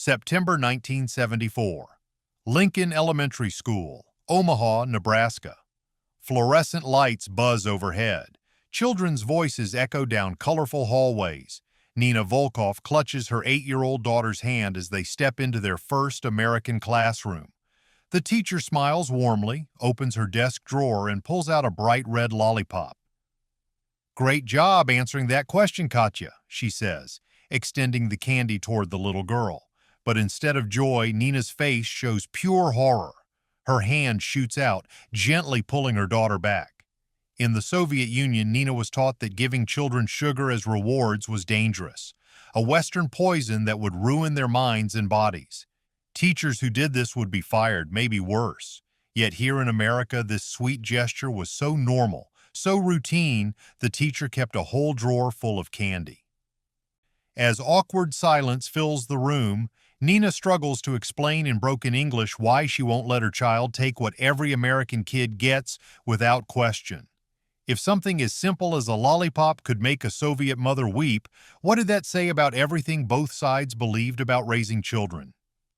September 1974. Lincoln Elementary School, Omaha, Nebraska. Fluorescent lights buzz overhead. Children's voices echo down colorful hallways. Nina Volkoff clutches her 8-year-old daughter's hand as they step into their first American classroom. The teacher smiles warmly, opens her desk drawer, and pulls out a bright red lollipop. "Great job answering that question, Katya," she says, extending the candy toward the little girl. But instead of joy, Nina's face shows pure horror. Her hand shoots out, gently pulling her daughter back. In the Soviet Union, Nina was taught that giving children sugar as rewards was dangerous, a Western poison that would ruin their minds and bodies. Teachers who did this would be fired, maybe worse. Yet here in America, this sweet gesture was so normal, so routine, the teacher kept a whole drawer full of candy. As awkward silence fills the room, Nina struggles to explain in broken English why she won't let her child take what every American kid gets without question. If something as simple as a lollipop could make a Soviet mother weep, what did that say about everything both sides believed about raising children?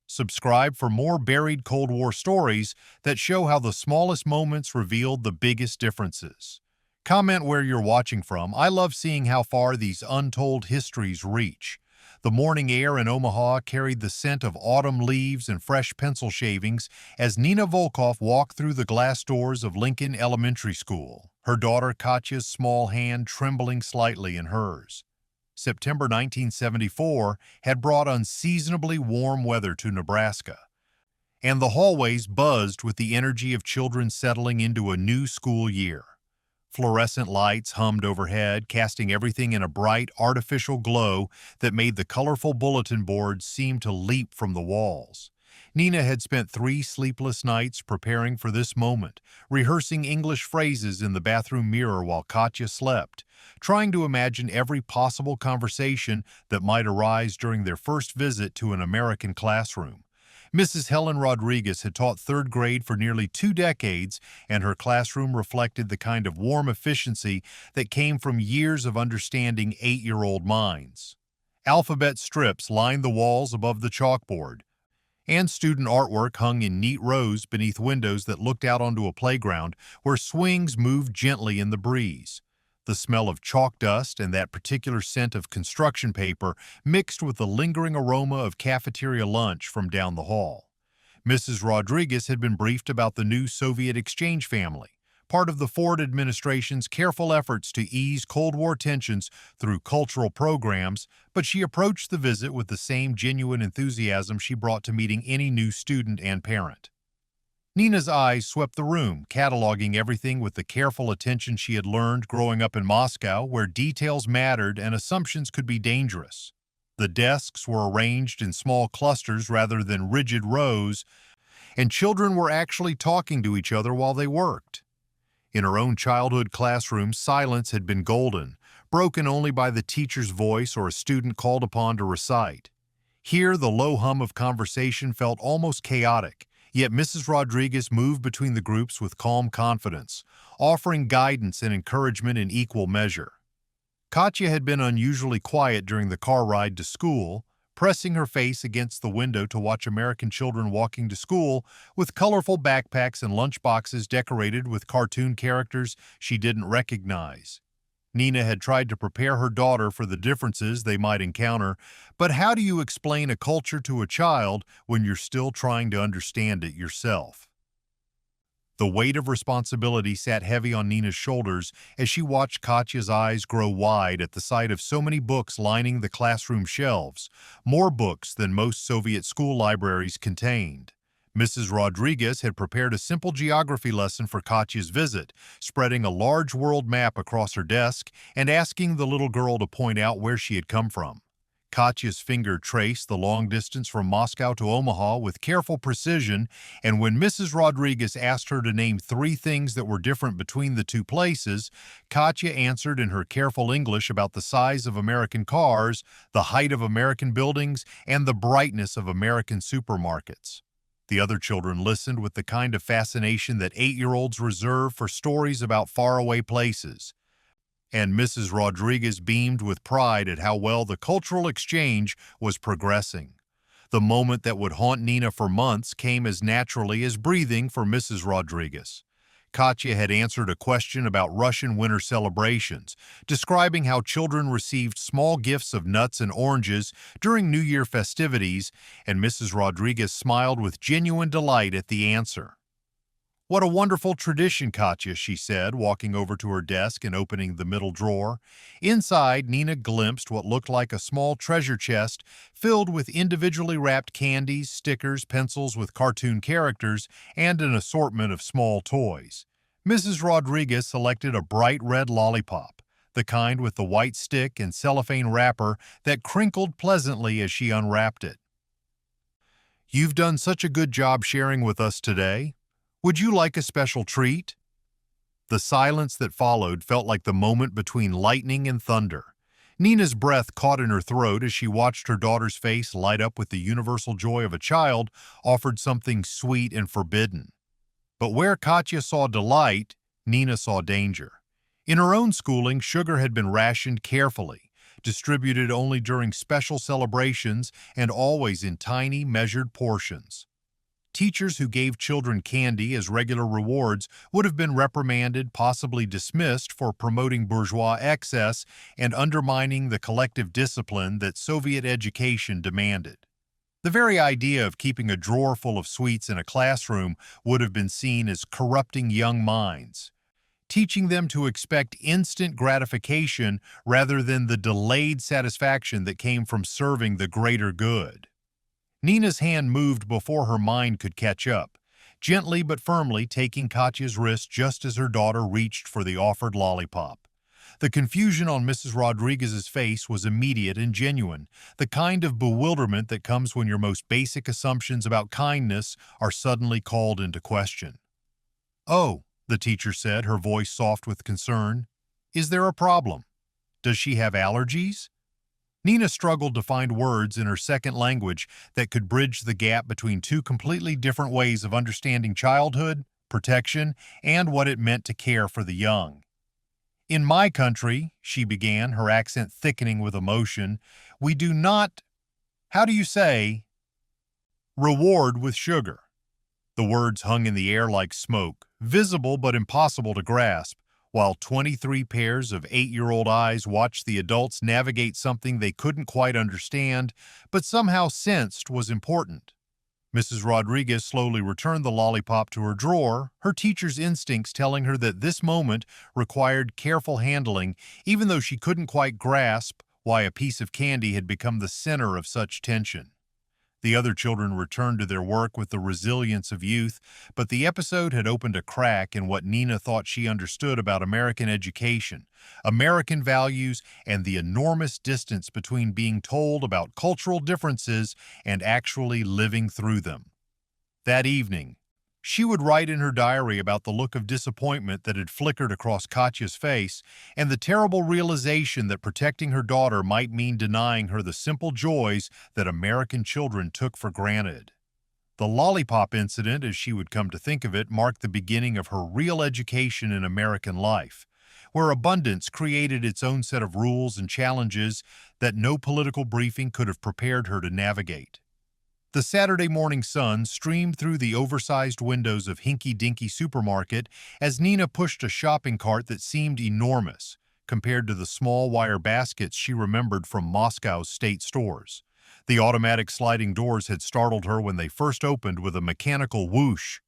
Subscribe for more buried Cold War stories that show how the smallest moments revealed the biggest differences. Comment where you're watching from. I love seeing how far these untold histories reach. The morning air in Omaha carried the scent of autumn leaves and fresh pencil shavings as Nina Volkoff walked through the glass doors of Lincoln Elementary School, her daughter Katya's small hand trembling slightly in hers. September 1974 had brought unseasonably warm weather to Nebraska, and the hallways buzzed with the energy of children settling into a new school year. Fluorescent lights hummed overhead, casting everything in a bright, artificial glow that made the colorful bulletin boards seem to leap from the walls. Nina had spent 3 sleepless nights preparing for this moment, rehearsing English phrases in the bathroom mirror while Katya slept, trying to imagine every possible conversation that might arise during their first visit to an American classroom. Mrs. Helen Rodriguez had taught 3rd grade for nearly 2 decades, and her classroom reflected the kind of warm efficiency that came from years of understanding 8-year-old minds. Alphabet strips lined the walls above the chalkboard, and student artwork hung in neat rows beneath windows that looked out onto a playground where swings moved gently in the breeze. The smell of chalk dust and that particular scent of construction paper mixed with the lingering aroma of cafeteria lunch from down the hall. Mrs. Rodriguez had been briefed about the new Soviet exchange family, part of the Ford administration's careful efforts to ease Cold War tensions through cultural programs, but she approached the visit with the same genuine enthusiasm she brought to meeting any new student and parent. Nina's eyes swept the room, cataloging everything with the careful attention she had learned growing up in Moscow, where details mattered and assumptions could be dangerous. The desks were arranged in small clusters rather than rigid rows, and children were actually talking to each other while they worked. In her own childhood classroom, silence had been golden, broken only by the teacher's voice or a student called upon to recite. Here, the low hum of conversation felt almost chaotic, yet Mrs. Rodriguez moved between the groups with calm confidence, offering guidance and encouragement in equal measure. Katya had been unusually quiet during the car ride to school, pressing her face against the window to watch American children walking to school with colorful backpacks and lunchboxes decorated with cartoon characters she didn't recognize. Nina had tried to prepare her daughter for the differences they might encounter, but how do you explain a culture to a child when you're still trying to understand it yourself? The weight of responsibility sat heavy on Nina's shoulders as she watched Katya's eyes grow wide at the sight of so many books lining the classroom shelves, more books than most Soviet school libraries contained. Mrs. Rodriguez had prepared a simple geography lesson for Katya's visit, spreading a large world map across her desk and asking the little girl to point out where she had come from. Katya's finger traced the long distance from Moscow to Omaha with careful precision, and when Mrs. Rodriguez asked her to name 3 things that were different between the 2 places, Katya answered in her careful English about the size of American cars, the height of American buildings, and the brightness of American supermarkets. The other children listened with the kind of fascination that 8-year-olds reserve for stories about faraway places. And Mrs. Rodriguez beamed with pride at how well the cultural exchange was progressing. The moment that would haunt Nina for months came as naturally as breathing for Mrs. Rodriguez. Katya had answered a question about Russian winter celebrations, describing how children received small gifts of nuts and oranges during New Year festivities, and Mrs. Rodriguez smiled with genuine delight at the answer. "What a wonderful tradition, Katya," she said, walking over to her desk and opening the middle drawer. Inside, Nina glimpsed what looked like a small treasure chest filled with individually wrapped candies, stickers, pencils with cartoon characters, and an assortment of small toys. Mrs. Rodriguez selected a bright red lollipop, the kind with the white stick and cellophane wrapper that crinkled pleasantly as she unwrapped it. "You've done such a good job sharing with us today. Would you like a special treat?" The silence that followed felt like the moment between lightning and thunder. Nina's breath caught in her throat as she watched her daughter's face light up with the universal joy of a child offered something sweet and forbidden. But where Katya saw delight, Nina saw danger. In her own schooling, sugar had been rationed carefully, distributed only during special celebrations and always in tiny, measured portions. Teachers who gave children candy as regular rewards would have been reprimanded, possibly dismissed for promoting bourgeois excess and undermining the collective discipline that Soviet education demanded. The very idea of keeping a drawer full of sweets in a classroom would have been seen as corrupting young minds, teaching them to expect instant gratification rather than the delayed satisfaction that came from serving the greater good. Nina's hand moved before her mind could catch up, gently but firmly taking Katya's wrist just as her daughter reached for the offered lollipop. The confusion on Mrs. Rodriguez's face was immediate and genuine, the kind of bewilderment that comes when your most basic assumptions about kindness are suddenly called into question. "Oh," the teacher said, her voice soft with concern. "Is there a problem? Does she have allergies?" Nina struggled to find words in her second language that could bridge the gap between two completely different ways of understanding childhood, protection, and what it meant to care for the young. "In my country," she began, her accent thickening with emotion, "we do not, how do you say, reward with sugar." The words hung in the air like smoke, visible but impossible to grasp, while 23 pairs of 8-year-old eyes watched the adults navigate something they couldn't quite understand, but somehow sensed was important. Mrs. Rodriguez slowly returned the lollipop to her drawer, her teacher's instincts telling her that this moment required careful handling, even though she couldn't quite grasp why a piece of candy had become the center of such tension. The other children returned to their work with the resilience of youth, but the episode had opened a crack in what Nina thought she understood about American education, American values, and the enormous distance between being told about cultural differences and actually living through them. That evening, she would write in her diary about the look of disappointment that had flickered across Katya's face and the terrible realization that protecting her daughter might mean denying her the simple joys that American children took for granted. The lollipop incident, as she would come to think of it, marked the beginning of her real education in American life, where abundance created its own set of rules and challenges that no political briefing could have prepared her to navigate. The Saturday morning sun streamed through the oversized windows of Hinky Dinky Supermarket as Nina pushed a shopping cart that seemed enormous compared to the small wire baskets she remembered from Moscow's state stores. The automatic sliding doors had startled her when they first opened with a mechanical whoosh,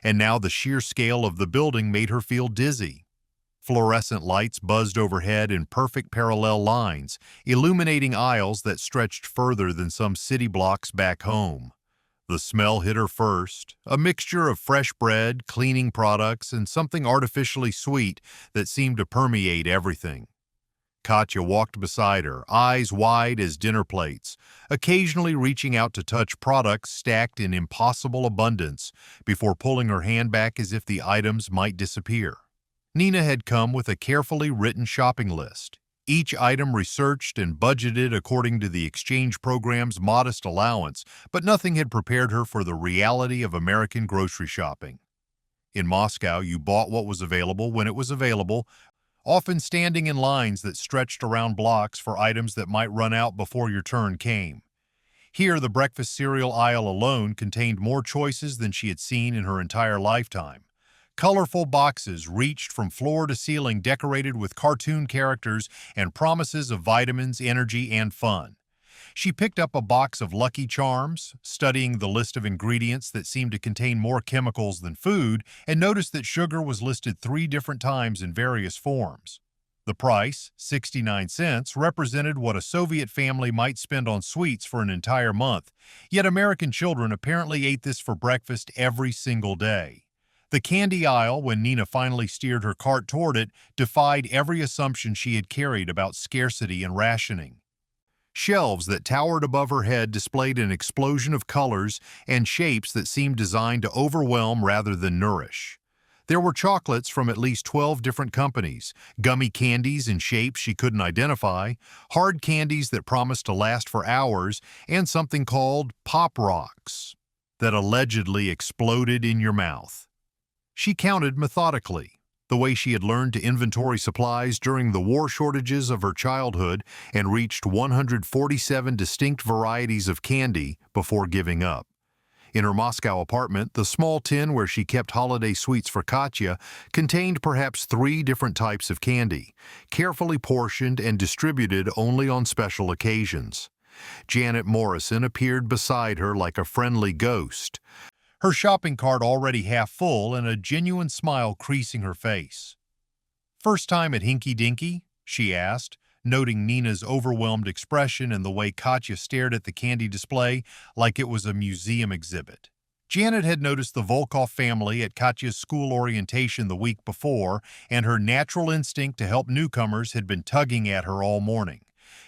and now the sheer scale of the building made her feel dizzy. Fluorescent lights buzzed overhead in perfect parallel lines, illuminating aisles that stretched further than some city blocks back home. The smell hit her first, a mixture of fresh bread, cleaning products, and something artificially sweet that seemed to permeate everything. Katya walked beside her, eyes wide as dinner plates, occasionally reaching out to touch products stacked in impossible abundance before pulling her hand back as if the items might disappear. Nina had come with a carefully written shopping list, each item researched and budgeted according to the exchange program's modest allowance, but nothing had prepared her for the reality of American grocery shopping. In Moscow, you bought what was available when it was available, often standing in lines that stretched around blocks for items that might run out before your turn came. Here, the breakfast cereal aisle alone contained more choices than she had seen in her entire lifetime. Colorful boxes reached from floor to ceiling, decorated with cartoon characters and promises of vitamins, energy, and fun. She picked up a box of Lucky Charms, studying the list of ingredients that seemed to contain more chemicals than food, and noticed that sugar was listed 3 different times in various forms. The price, 69 cents, represented what a Soviet family might spend on sweets for an entire month, yet American children apparently ate this for breakfast every single day. The candy aisle, when Nina finally steered her cart toward it, defied every assumption she had carried about scarcity and rationing. Shelves that towered above her head displayed an explosion of colors and shapes that seemed designed to overwhelm rather than nourish. There were chocolates from at least 12 different companies, gummy candies in shapes she couldn't identify, hard candies that promised to last for hours, and something called Pop Rocks that allegedly exploded in your mouth. She counted methodically, the way she had learned to inventory supplies during the war shortages of her childhood, and reached 147 distinct varieties of candy before giving up. In her Moscow apartment, the small tin where she kept holiday sweets for Katya contained perhaps 3 different types of candy, carefully portioned and distributed only on special occasions. Janet Morrison appeared beside her like a friendly ghost, her shopping cart already half full and a genuine smile creasing her face. "First time at Hinky Dinky?" she asked, noting Nina's overwhelmed expression and the way Katya stared at the candy display like it was a museum exhibit. Janet had noticed the Volkov family at Katya's school orientation the week before, and her natural instinct to help newcomers had been tugging at her all morning.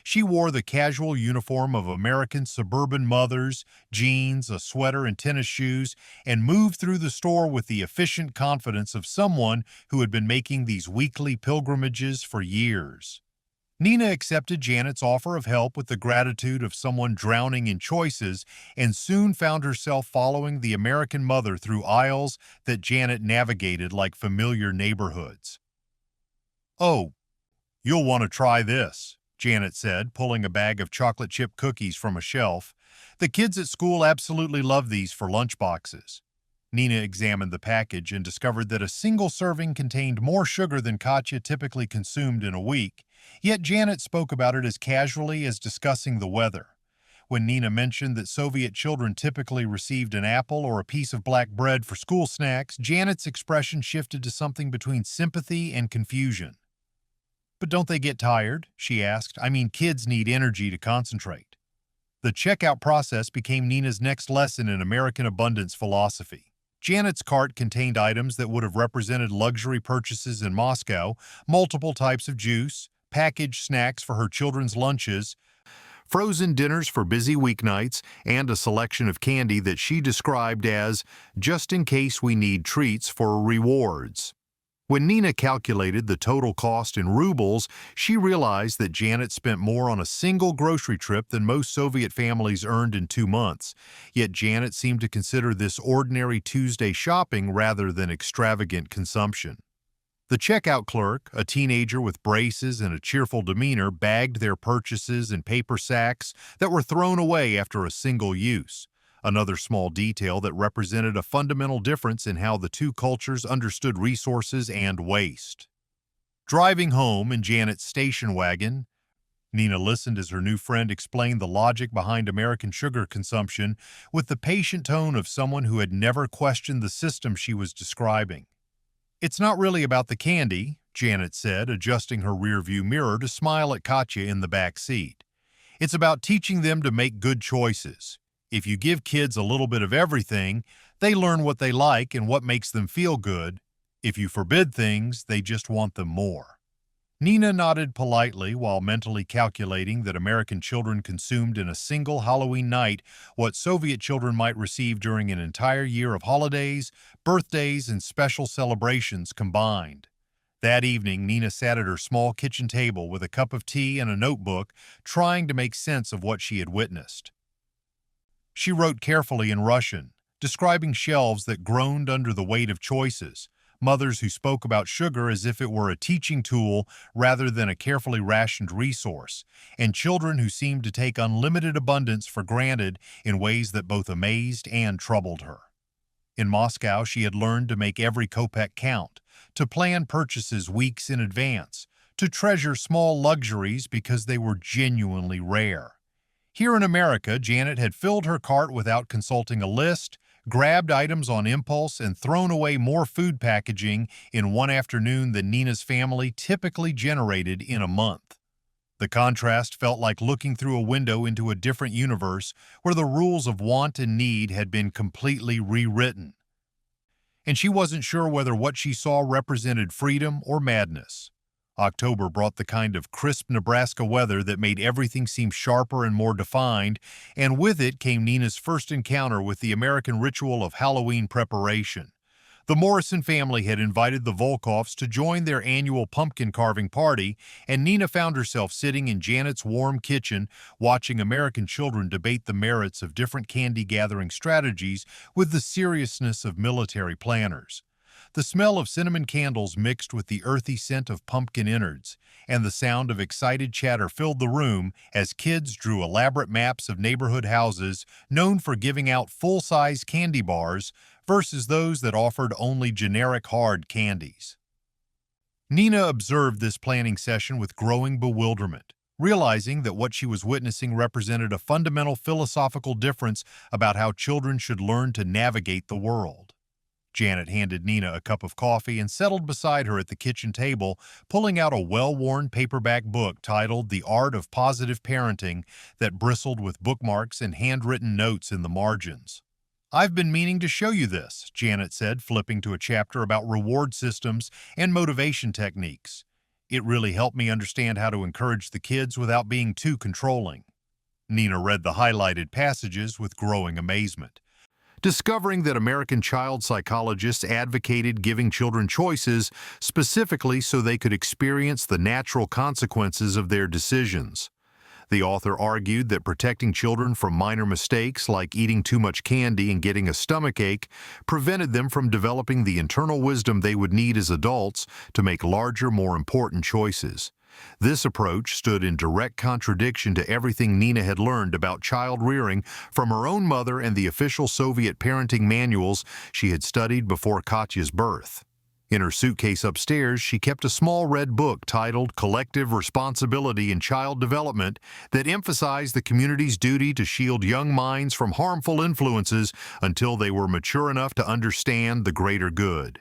She wore the casual uniform of American suburban mothers, jeans, a sweater, and tennis shoes, and moved through the store with the efficient confidence of someone who had been making these weekly pilgrimages for years. Nina accepted Janet's offer of help with the gratitude of someone drowning in choices, and soon found herself following the American mother through aisles that Janet navigated like familiar neighborhoods. "Oh, you'll want to try this," Janet said, pulling a bag of chocolate chip cookies from a shelf. "The kids at school absolutely love these for lunch boxes." Nina examined the package and discovered that a single serving contained more sugar than Katya typically consumed in a week, yet Janet spoke about it as casually as discussing the weather. When Nina mentioned that Soviet children typically received an apple or a piece of black bread for school snacks, Janet's expression shifted to something between sympathy and confusion. "But don't they get tired?" she asked. "I mean, kids need energy to concentrate." The checkout process became Nina's next lesson in American abundance philosophy. Janet's cart contained items that would have represented luxury purchases in Moscow, multiple types of juice, packaged snacks for her children's lunches, frozen dinners for busy weeknights, and a selection of candy that she described as just in case we need treats for rewards. When Nina calculated the total cost in rubles, she realized that Janet spent more on a single grocery trip than most Soviet families earned in 2 months, yet Janet seemed to consider this ordinary Tuesday shopping rather than extravagant consumption. The checkout clerk, a teenager with braces and a cheerful demeanor, bagged their purchases in paper sacks that were thrown away after a single use, another small detail that represented a fundamental difference in how the two cultures understood resources and waste. Driving home in Janet's station wagon, Nina listened as her new friend explained the logic behind American sugar consumption with the patient tone of someone who had never questioned the system she was describing. "It's not really about the candy," Janet said, adjusting her rearview mirror to smile at Katya in the back seat. "It's about teaching them to make good choices. If you give kids a little bit of everything, they learn what they like and what makes them feel good. If you forbid things, they just want them more." Nina nodded politely while mentally calculating that American children consumed in a single Halloween night what Soviet children might receive during an entire year of holidays, birthdays, and special celebrations combined. That evening, Nina sat at her small kitchen table with a cup of tea and a notebook, trying to make sense of what she had witnessed. She wrote carefully in Russian, describing shelves that groaned under the weight of choices, mothers who spoke about sugar as if it were a teaching tool rather than a carefully rationed resource, and children who seemed to take unlimited abundance for granted in ways that both amazed and troubled her. In Moscow, she had learned to make every kopeck count, to plan purchases weeks in advance, to treasure small luxuries because they were genuinely rare. Here in America, Janet had filled her cart without consulting a list, grabbed items on impulse, and thrown away more food packaging in one afternoon than Nina's family typically generated in a month. The contrast felt like looking through a window into a different universe where the rules of want and need had been completely rewritten. And she wasn't sure whether what she saw represented freedom or madness. October brought the kind of crisp Nebraska weather that made everything seem sharper and more defined, and with it came Nina's first encounter with the American ritual of Halloween preparation. The Morrison family had invited the Volkoffs to join their annual pumpkin carving party, and Nina found herself sitting in Janet's warm kitchen watching American children debate the merits of different candy-gathering strategies with the seriousness of military planners. The smell of cinnamon candles mixed with the earthy scent of pumpkin innards, and the sound of excited chatter filled the room as kids drew elaborate maps of neighborhood houses known for giving out full-size candy bars versus those that offered only generic hard candies. Nina observed this planning session with growing bewilderment, realizing that what she was witnessing represented a fundamental philosophical difference about how children should learn to navigate the world. Janet handed Nina a cup of coffee and settled beside her at the kitchen table, pulling out a well-worn paperback book titled The Art of Positive Parenting that bristled with bookmarks and handwritten notes in the margins. "I've been meaning to show you this," Janet said, flipping to a chapter about reward systems and motivation techniques. "It really helped me understand how to encourage the kids without being too controlling." Nina read the highlighted passages with growing amazement. Discovering that American child psychologists advocated giving children choices specifically so they could experience the natural consequences of their decisions. The author argued that protecting children from minor mistakes like eating too much candy and getting a stomachache prevented them from developing the internal wisdom they would need as adults to make larger, more important choices. This approach stood in direct contradiction to everything Nina had learned about child rearing from her own mother and the official Soviet parenting manuals she had studied before Katya's birth. In her suitcase upstairs, she kept a small red book titled Collective Responsibility in Child Development that emphasized the community's duty to shield young minds from harmful influences until they were mature enough to understand the greater good.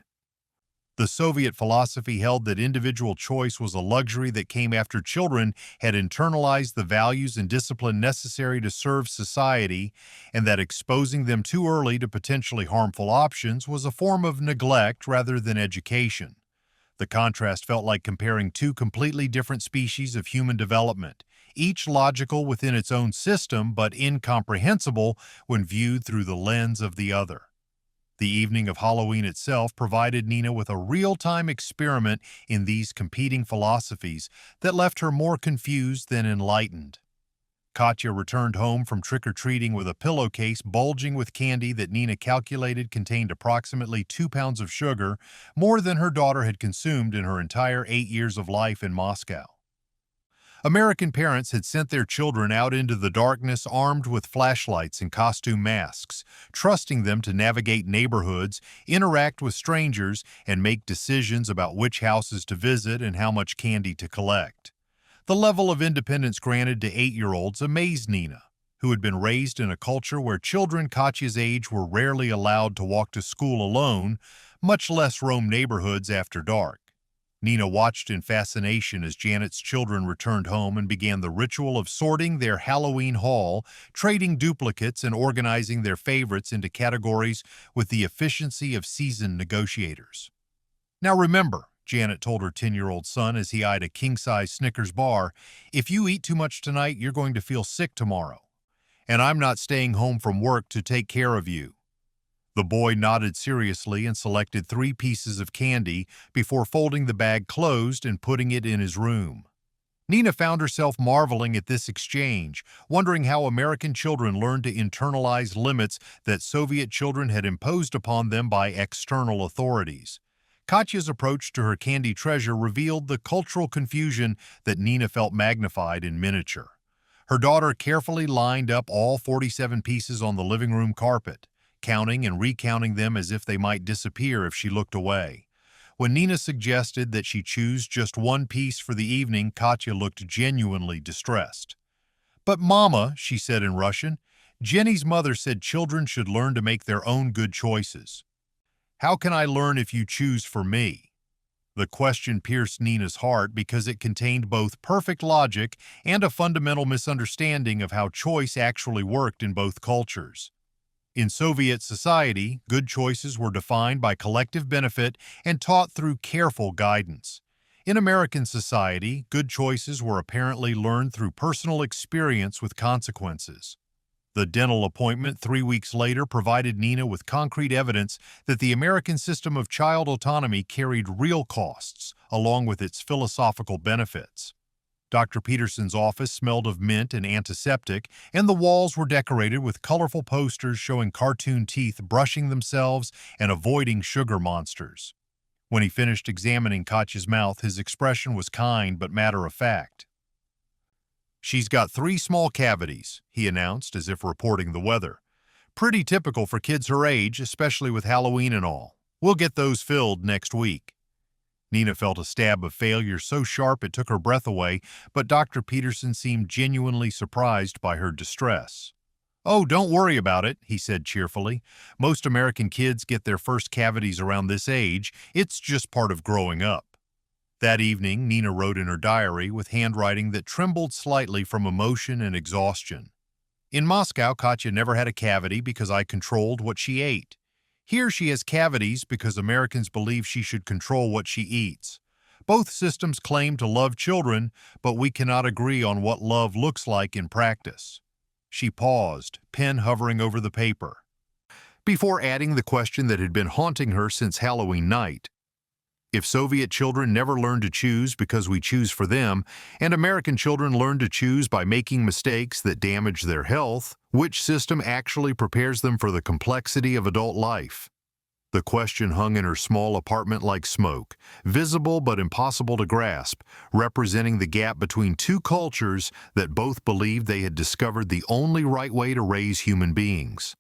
The Soviet philosophy held that individual choice was a luxury that came after children had internalized the values and discipline necessary to serve society, and that exposing them too early to potentially harmful options was a form of neglect rather than education. The contrast felt like comparing two completely different species of human development, each logical within its own system but incomprehensible when viewed through the lens of the other. The evening of Halloween itself provided Nina with a real-time experiment in these competing philosophies that left her more confused than enlightened. Katya returned home from trick-or-treating with a pillowcase bulging with candy that Nina calculated contained approximately 2 pounds of sugar, more than her daughter had consumed in her entire 8 years of life in Moscow. American parents had sent their children out into the darkness armed with flashlights and costume masks, trusting them to navigate neighborhoods, interact with strangers, and make decisions about which houses to visit and how much candy to collect. The level of independence granted to 8-year-olds amazed Nina, who had been raised in a culture where children Katya's age were rarely allowed to walk to school alone, much less roam neighborhoods after dark. Nina watched in fascination as Janet's children returned home and began the ritual of sorting their Halloween haul, trading duplicates, and organizing their favorites into categories with the efficiency of seasoned negotiators. "Now remember," Janet told her 10-year-old son as he eyed a king-size Snickers bar, "if you eat too much tonight, you're going to feel sick tomorrow. And I'm not staying home from work to take care of you." The boy nodded seriously and selected 3 pieces of candy before folding the bag closed and putting it in his room. Nina found herself marveling at this exchange, wondering how American children learned to internalize limits that Soviet children had imposed upon them by external authorities. Katya's approach to her candy treasure revealed the cultural confusion that Nina felt magnified in miniature. Her daughter carefully lined up all 47 pieces on the living room carpet, counting and recounting them as if they might disappear if she looked away. When Nina suggested that she choose just one piece for the evening, Katya looked genuinely distressed. "But Mama," she said in Russian, "Jenny's mother said children should learn to make their own good choices. How can I learn if you choose for me?" The question pierced Nina's heart because it contained both perfect logic and a fundamental misunderstanding of how choice actually worked in both cultures. In Soviet society, good choices were defined by collective benefit and taught through careful guidance. In American society, good choices were apparently learned through personal experience with consequences. The dental appointment 3 weeks later provided Nina with concrete evidence that the American system of child autonomy carried real costs, along with its philosophical benefits. Dr. Peterson's office smelled of mint and antiseptic, and the walls were decorated with colorful posters showing cartoon teeth brushing themselves and avoiding sugar monsters. When he finished examining Katya's mouth, his expression was kind but matter-of-fact. "She's got 3 small cavities," he announced as if reporting the weather. "Pretty typical for kids her age, especially with Halloween and all. We'll get those filled next week." Nina felt a stab of failure so sharp it took her breath away, but Dr. Peterson seemed genuinely surprised by her distress. "Oh, don't worry about it," he said cheerfully. "Most American kids get their first cavities around this age. It's just part of growing up." That evening, Nina wrote in her diary with handwriting that trembled slightly from emotion and exhaustion. "In Moscow, Katya never had a cavity because I controlled what she ate. Here she has cavities because Americans believe she should control what she eats. Both systems claim to love children, but we cannot agree on what love looks like in practice." She paused, pen hovering over the paper, before adding the question that had been haunting her since Halloween night. If Soviet children never learn to choose because we choose for them, and American children learn to choose by making mistakes that damage their health, which system actually prepares them for the complexity of adult life? The question hung in her small apartment like smoke, visible but impossible to grasp, representing the gap between two cultures that both believed they had discovered the only right way to raise human beings.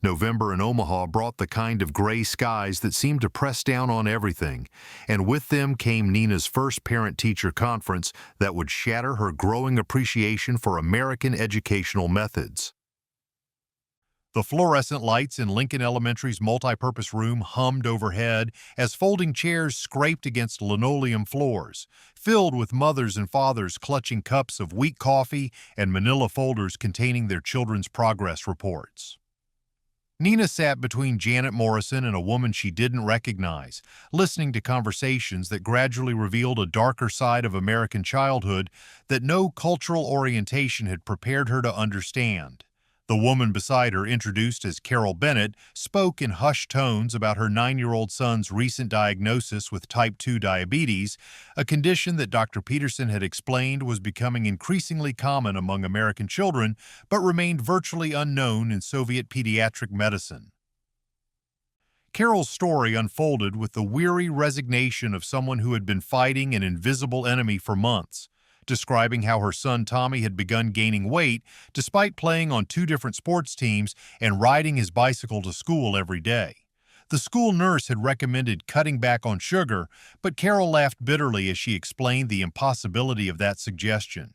November in Omaha brought the kind of gray skies that seemed to press down on everything, and with them came Nina's first parent-teacher conference that would shatter her growing appreciation for American educational methods. The fluorescent lights in Lincoln Elementary's multipurpose room hummed overhead as folding chairs scraped against linoleum floors, filled with mothers and fathers clutching cups of weak coffee and manila folders containing their children's progress reports. Nina sat between Janet Morrison and a woman she didn't recognize, listening to conversations that gradually revealed a darker side of American childhood that no cultural orientation had prepared her to understand. The woman beside her, introduced as Carol Bennett, spoke in hushed tones about her 9-year-old son's recent diagnosis with type 2 diabetes, a condition that Dr. Peterson had explained was becoming increasingly common among American children, but remained virtually unknown in Soviet pediatric medicine. Carol's story unfolded with the weary resignation of someone who had been fighting an invisible enemy for months, describing how her son Tommy had begun gaining weight despite playing on 2 different sports teams and riding his bicycle to school every day. The school nurse had recommended cutting back on sugar, but Carol laughed bitterly as she explained the impossibility of that suggestion.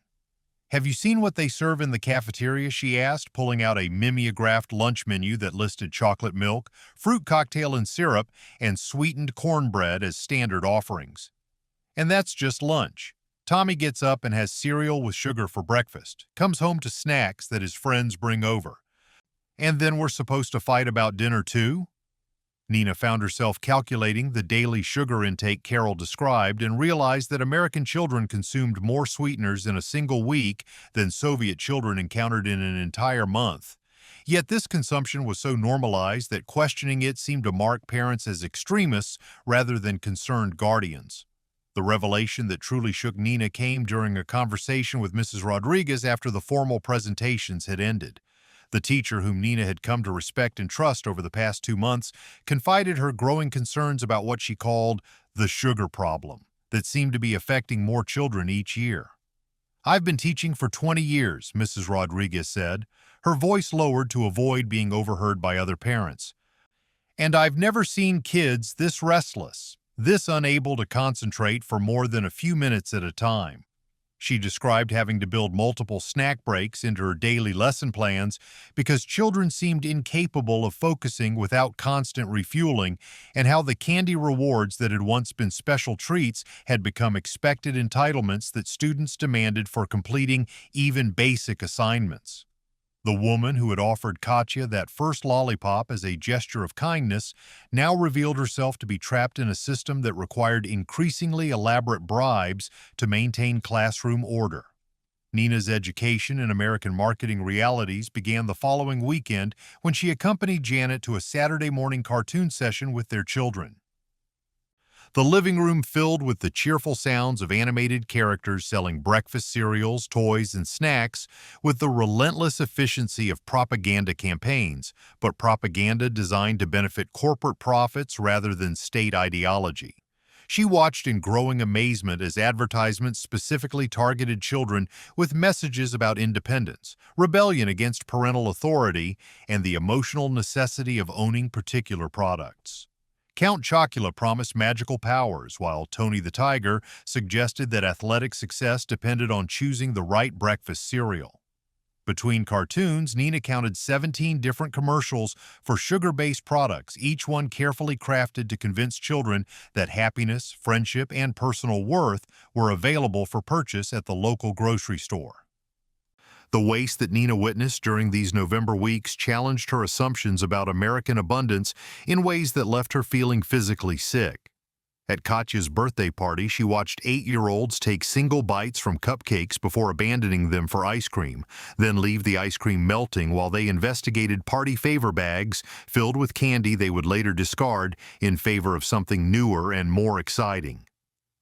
"Have you seen what they serve in the cafeteria?" she asked, pulling out a mimeographed lunch menu that listed chocolate milk, fruit cocktail and syrup, and sweetened cornbread as standard offerings. "And that's just lunch. Tommy gets up and has cereal with sugar for breakfast, comes home to snacks that his friends bring over. And then we're supposed to fight about dinner too?" Nina found herself calculating the daily sugar intake Carol described and realized that American children consumed more sweeteners in a single week than Soviet children encountered in an entire month. Yet this consumption was so normalized that questioning it seemed to mark parents as extremists rather than concerned guardians. The revelation that truly shook Nina came during a conversation with Mrs. Rodriguez after the formal presentations had ended. The teacher, whom Nina had come to respect and trust over the past 2 months, confided her growing concerns about what she called the sugar problem that seemed to be affecting more children each year. "I've been teaching for 20 years, Mrs. Rodriguez said, her voice lowered to avoid being overheard by other parents. "And I've never seen kids this restless, this unable to concentrate for more than a few minutes at a time." She described having to build multiple snack breaks into her daily lesson plans because children seemed incapable of focusing without constant refueling, and how the candy rewards that had once been special treats had become expected entitlements that students demanded for completing even basic assignments. The woman who had offered Katya that first lollipop as a gesture of kindness now revealed herself to be trapped in a system that required increasingly elaborate bribes to maintain classroom order. Nina's education in American marketing realities began the following weekend when she accompanied Janet to a Saturday morning cartoon session with their children. The living room filled with the cheerful sounds of animated characters selling breakfast cereals, toys, and snacks with the relentless efficiency of propaganda campaigns, but propaganda designed to benefit corporate profits rather than state ideology. She watched in growing amazement as advertisements specifically targeted children with messages about independence, rebellion against parental authority, and the emotional necessity of owning particular products. Count Chocula promised magical powers, while Tony the Tiger suggested that athletic success depended on choosing the right breakfast cereal. Between cartoons, Nina counted 17 different commercials for sugar-based products, each one carefully crafted to convince children that happiness, friendship, and personal worth were available for purchase at the local grocery store. The waste that Nina witnessed during these November weeks challenged her assumptions about American abundance in ways that left her feeling physically sick. At Katya's birthday party, she watched 8-year-olds take single bites from cupcakes before abandoning them for ice cream, then leave the ice cream melting while they investigated party favor bags filled with candy they would later discard in favor of something newer and more exciting.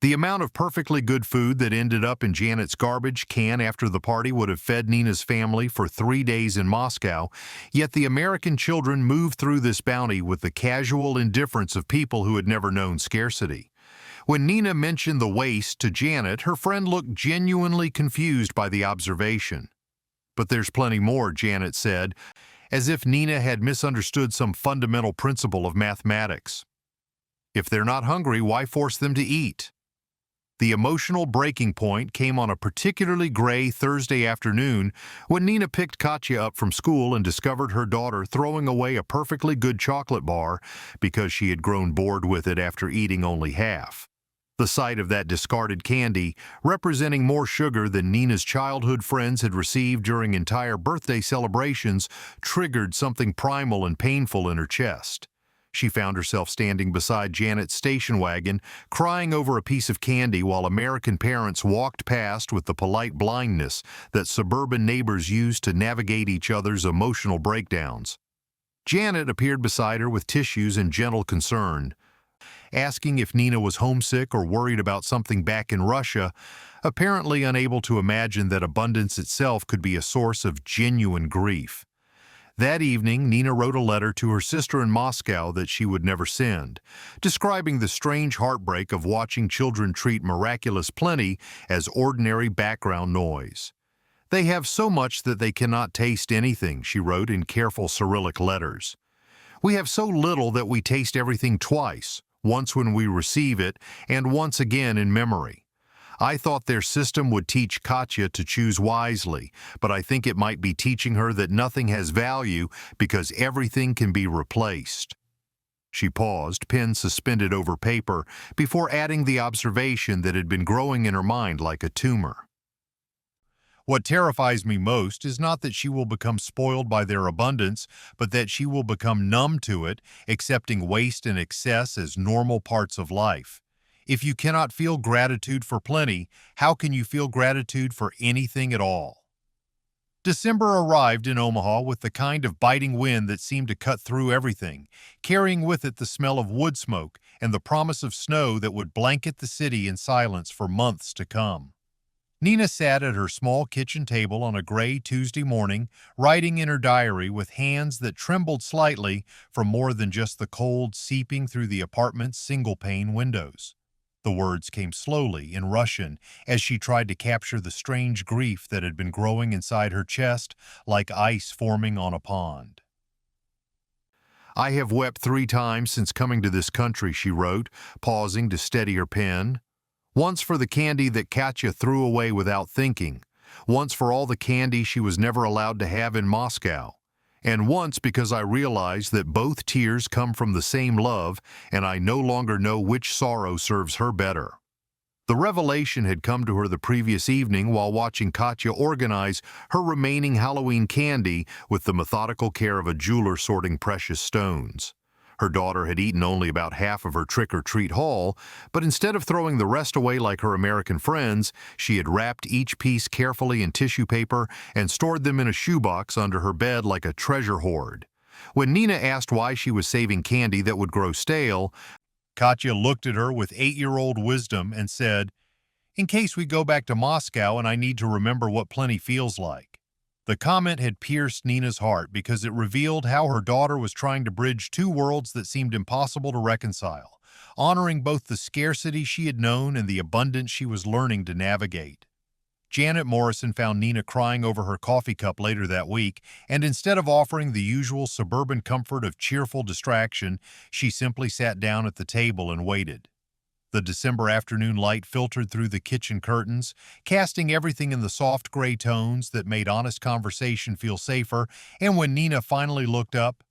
The amount of perfectly good food that ended up in Janet's garbage can after the party would have fed Nina's family for 3 days in Moscow, yet the American children moved through this bounty with the casual indifference of people who had never known scarcity. When Nina mentioned the waste to Janet, her friend looked genuinely confused by the observation. "But there's plenty more," Janet said, as if Nina had misunderstood some fundamental principle of mathematics. "If they're not hungry, why force them to eat?" The emotional breaking point came on a particularly gray Thursday afternoon when Nina picked Katya up from school and discovered her daughter throwing away a perfectly good chocolate bar because she had grown bored with it after eating only half. The sight of that discarded candy, representing more sugar than Nina's childhood friends had received during entire birthday celebrations, triggered something primal and painful in her chest. She found herself standing beside Janet's station wagon, crying over a piece of candy while American parents walked past with the polite blindness that suburban neighbors use to navigate each other's emotional breakdowns. Janet appeared beside her with tissues and gentle concern, asking if Nina was homesick or worried about something back in Russia, apparently unable to imagine that abundance itself could be a source of genuine grief. That evening, Nina wrote a letter to her sister in Moscow that she would never send, describing the strange heartbreak of watching children treat miraculous plenty as ordinary background noise. "They have so much that they cannot taste anything," she wrote in careful Cyrillic letters. "We have so little that we taste everything twice, once when we receive it and once again in memory. I thought their system would teach Katya to choose wisely, but I think it might be teaching her that nothing has value because everything can be replaced." She paused, pen suspended over paper, before adding the observation that had been growing in her mind like a tumor. "What terrifies me most is not that she will become spoiled by their abundance, but that she will become numb to it, accepting waste and excess as normal parts of life. If you cannot feel gratitude for plenty, how can you feel gratitude for anything at all?" December arrived in Omaha with the kind of biting wind that seemed to cut through everything, carrying with it the smell of wood smoke and the promise of snow that would blanket the city in silence for months to come. Nina sat at her small kitchen table on a gray Tuesday morning, writing in her diary with hands that trembled slightly from more than just the cold seeping through the apartment's single-pane windows. The words came slowly in Russian as she tried to capture the strange grief that had been growing inside her chest like ice forming on a pond. "I have wept 3 times since coming to this country," she wrote, pausing to steady her pen. "Once for the candy that Katya threw away without thinking, once for all the candy she was never allowed to have in Moscow, and once because I realized that both tears come from the same love and I no longer know which sorrow serves her better." The revelation had come to her the previous evening while watching Katya organize her remaining Halloween candy with the methodical care of a jeweler sorting precious stones. Her daughter had eaten only about half of her trick-or-treat haul, but instead of throwing the rest away like her American friends, she had wrapped each piece carefully in tissue paper and stored them in a shoebox under her bed like a treasure hoard. When Nina asked why she was saving candy that would grow stale, Katya looked at her with 8-year-old wisdom and said, "In case we go back to Moscow and I need to remember what plenty feels like." The comment had pierced Nina's heart because it revealed how her daughter was trying to bridge 2 worlds that seemed impossible to reconcile, honoring both the scarcity she had known and the abundance she was learning to navigate. Janet Morrison found Nina crying over her coffee cup later that week, and instead of offering the usual suburban comfort of cheerful distraction, she simply sat down at the table and waited. The December afternoon light filtered through the kitchen curtains, casting everything in the soft gray tones that made honest conversation feel safer, and when Nina finally looked up,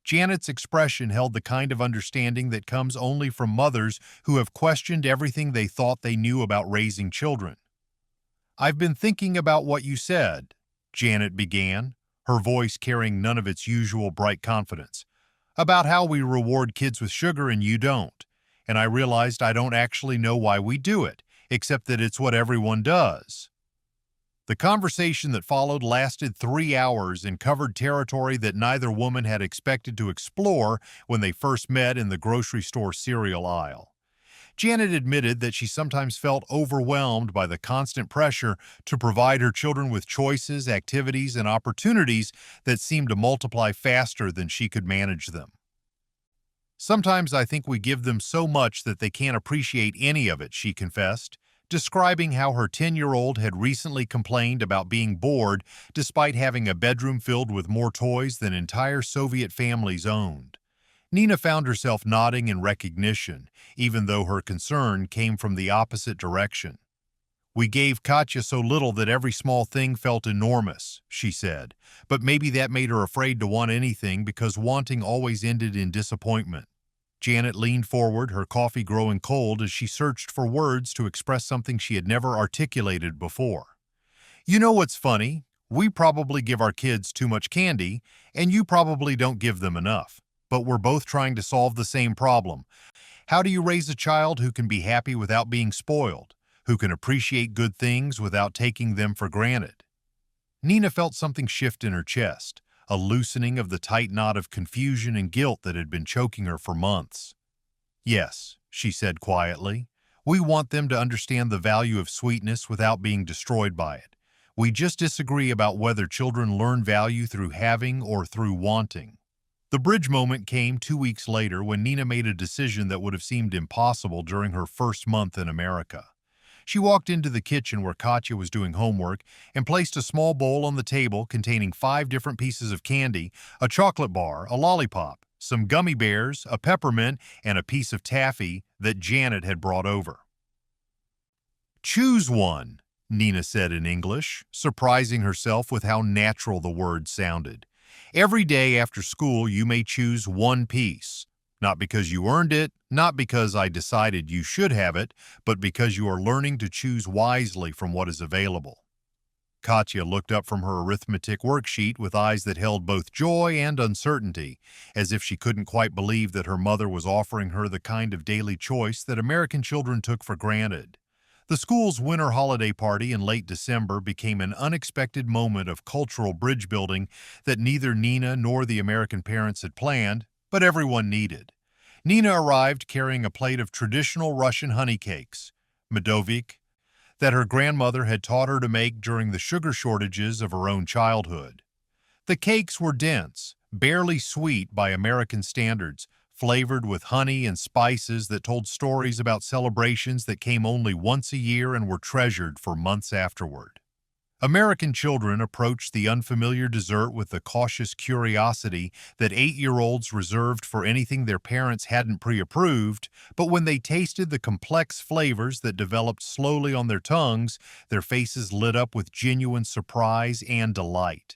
Janet's expression held the kind of understanding that comes only from mothers who have questioned everything they thought they knew about raising children. "I've been thinking about what you said," Janet began, her voice carrying none of its usual bright confidence, "about how we reward kids with sugar and you don't. And I realized I don't actually know why we do it, except that it's what everyone does." The conversation that followed lasted 3 hours and covered territory that neither woman had expected to explore when they first met in the grocery store cereal aisle. Janet admitted that she sometimes felt overwhelmed by the constant pressure to provide her children with choices, activities, and opportunities that seemed to multiply faster than she could manage them. "Sometimes I think we give them so much that they can't appreciate any of it," she confessed, describing how her 10-year-old had recently complained about being bored despite having a bedroom filled with more toys than entire Soviet families owned. Nina found herself nodding in recognition, even though her concern came from the opposite direction. "We gave Katya so little that every small thing felt enormous," she said, but maybe that made her afraid to want anything because wanting always ended in disappointment. Janet leaned forward, her coffee growing cold as she searched for words to express something she had never articulated before. "You know what's funny? We probably give our kids too much candy, and you probably don't give them enough. But we're both trying to solve the same problem. How do you raise a child who can be happy without being spoiled, who can appreciate good things without taking them for granted?" Nina felt something shift in her chest, a loosening of the tight knot of confusion and guilt that had been choking her for months. "Yes," she said quietly, "we want them to understand the value of sweetness without being destroyed by it. We just disagree about whether children learn value through having or through wanting." The bridge moment came 2 weeks later when Nina made a decision that would have seemed impossible during her first month in America. She walked into the kitchen where Katya was doing homework and placed a small bowl on the table containing 5 different pieces of candy, a chocolate bar, a lollipop, some gummy bears, a peppermint, and a piece of taffy that Janet had brought over. "Choose one," Nina said in English, surprising herself with how natural the words sounded. "Every day after school you may choose 1 piece. Not because you earned it, not because I decided you should have it, but because you are learning to choose wisely from what is available." Katya looked up from her arithmetic worksheet with eyes that held both joy and uncertainty, as if she couldn't quite believe that her mother was offering her the kind of daily choice that American children took for granted. The school's winter holiday party in late December became an unexpected moment of cultural bridge building that neither Nina nor the American parents had planned, but everyone needed. Nina arrived carrying a plate of traditional Russian honey cakes, medovik, that her grandmother had taught her to make during the sugar shortages of her own childhood. The cakes were dense, barely sweet by American standards, flavored with honey and spices that told stories about celebrations that came only once a year and were treasured for months afterward. American children approached the unfamiliar dessert with the cautious curiosity that 8-year-olds reserved for anything their parents hadn't pre-approved, but when they tasted the complex flavors that developed slowly on their tongues, their faces lit up with genuine surprise and delight.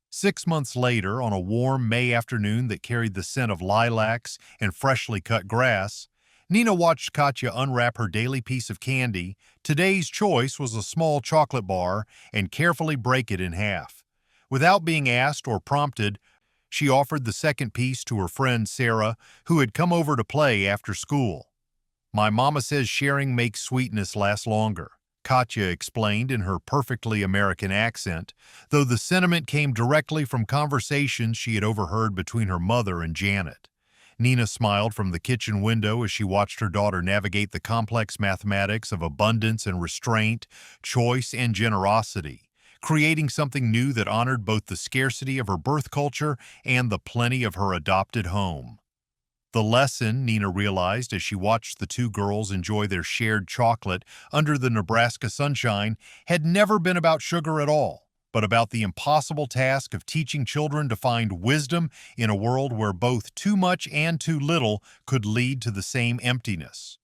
6 months later, on a warm May afternoon that carried the scent of lilacs and freshly cut grass, Nina watched Katya unwrap her daily piece of candy. Today's choice was a small chocolate bar, and carefully break it in half. Without being asked or prompted, she offered the second piece to her friend Sarah, who had come over to play after school. "My mama says sharing makes sweetness last longer," Katya explained in her perfectly American accent, though the sentiment came directly from conversations she had overheard between her mother and Janet. Nina smiled from the kitchen window as she watched her daughter navigate the complex mathematics of abundance and restraint, choice and generosity, creating something new that honored both the scarcity of her birth culture and the plenty of her adopted home. The lesson, Nina realized as she watched the two girls enjoy their shared chocolate under the Nebraska sunshine, had never been about sugar at all, but about the impossible task of teaching children to find wisdom in a world where both too much and too little could lead to the same emptiness,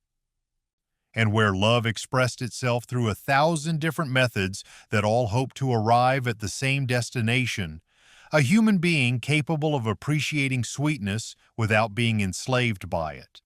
and where love expressed itself through 1,000 different methods that all hoped to arrive at the same destination: a human being capable of appreciating sweetness without being enslaved by it.